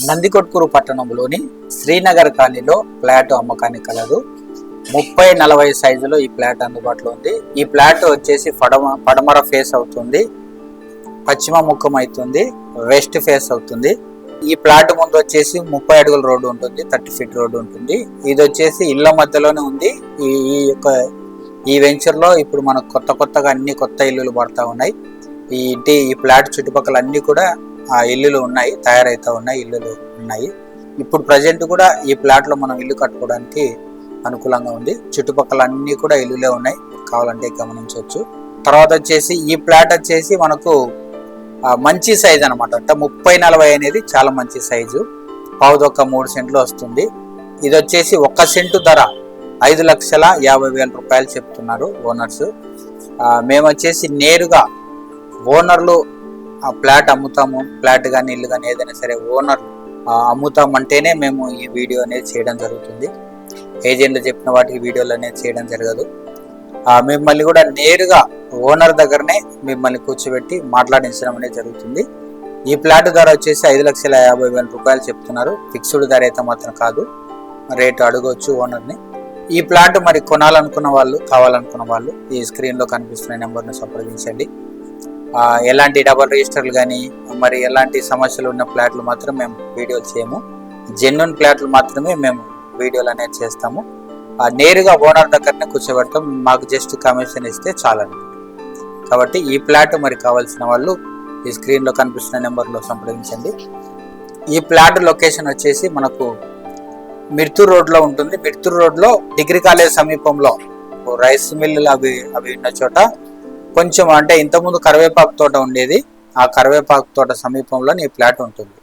నందికొట్కూరు పట్టణంలోని శ్రీనగర్ కాలనీలో ఫ్లాట్ అమ్మకానికి కలదు. 30-40 సైజులో ఈ ఫ్లాట్ అందుబాటులో ఉంది. ఈ ఫ్లాట్ వచ్చేసి పడమర ఫేస్ అవుతుంది, పశ్చిమ ముఖం అవుతుంది, వెస్ట్ ఫేస్ అవుతుంది. ఈ ప్లాట్ ముందు వచ్చేసి 30 అడుగుల రోడ్డు ఉంటుంది, 30 ఫీట్ రోడ్డు ఉంటుంది. ఇది వచ్చేసి ఇళ్ల మధ్యలోనే ఉంది. ఈ వెంచర్ లో ఇప్పుడు మనకు కొత్తగా అన్ని కొత్త ఇల్లులు పడతా ఉన్నాయి. ఈ ఫ్లాట్ చుట్టుపక్కల అన్ని కూడా ఆ ఇల్లులు ఉన్నాయి, తయారైతా ఉన్నాయి, ఇల్లులు ఉన్నాయి. ఇప్పుడు ప్రజెంట్ కూడా ఈ ఫ్లాట్ లో మనం ఇల్లు కట్టుకోవడానికి అనుకూలంగా ఉంది. చుట్టుపక్కల అన్ని కూడా ఇల్లులే ఉన్నాయి, కావాలంటే గమనించవచ్చు. తర్వాత వచ్చేసి ఈ ఫ్లాట్ వచ్చేసి మనకు మంచి సైజ్ అనమాట. అంటే 30-40 అనేది చాలా మంచి సైజు. 1.5 సెంట్లు వస్తుంది. ఇది వచ్చేసి 1 సెంటు ధర 5,50,000 రూపాయలు చెప్తున్నారు ఓనర్స్. మేము వచ్చేసి నేరుగా ఓనర్లు ఆ ఫ్లాట్ అమ్ముతాము, ఫ్లాట్ కానీ ఇల్లు కానీ ఏదైనా సరే ఓనర్లు అమ్ముతామంటేనే మేము ఈ వీడియో అనేది చేయడం జరుగుతుంది. ఏజెంట్లు చెప్పిన వాటికి వీడియోలు అనేది చేయడం జరగదు. మిమ్మల్ని కూడా నేరుగా ఓనర్ దగ్గరనే మిమ్మల్ని కూర్చోబెట్టి మాట్లాడించడం అనేది జరుగుతుంది. ఈ ఫ్లాట్ ధర వచ్చేసి 5,50,000 రూపాయలు చెప్తున్నారు. ఫిక్స్డ్ ధర అయితే మాత్రం కాదు, రేటు అడగవచ్చు ఓనర్ని. ఈ ఫ్లాట్ మరి కొనాలనుకున్న వాళ్ళు, కావాలనుకున్న వాళ్ళు ఈ స్క్రీన్లో కనిపిస్తున్న నెంబర్ని సంప్రదించండి. ఎలాంటి డబల్ రిజిస్టర్లు కానీ మరి ఎలాంటి సమస్యలు ఉన్న ఫ్లాట్లు మాత్రం మేము వీడియోలు చేయము. జెన్యున్ ఫ్లాట్లు మాత్రమే మేము వీడియోలు అనేది చేస్తాము. నేరుగా ఓనర్ దగ్గరనే కూర్చోబెడతాం, మాకు జస్ట్ కమిషన్ ఇస్తే చాలండి. కాబట్టి ఈ ఫ్లాట్ మరి కావాల్సిన వాళ్ళు ఈ స్క్రీన్లో కనిపిస్తున్న నెంబర్లో సంప్రదించండి. ఈ ఫ్లాట్ లొకేషన్ వచ్చేసి మనకు మిర్తూర్ రోడ్లో ఉంటుంది. మిర్తూర్ రోడ్లో డిగ్రీ కాలేజ్ సమీపంలో రైస్ మిల్లులు అవి ఉన్న చోట కొంచెం, అంటే ఇంతకుముందు కరివేపాకు తోట ఉండేది, ఆ కరివేపాకు తోట సమీపంలో ఈ ఫ్లాట్ ఉంటుంది.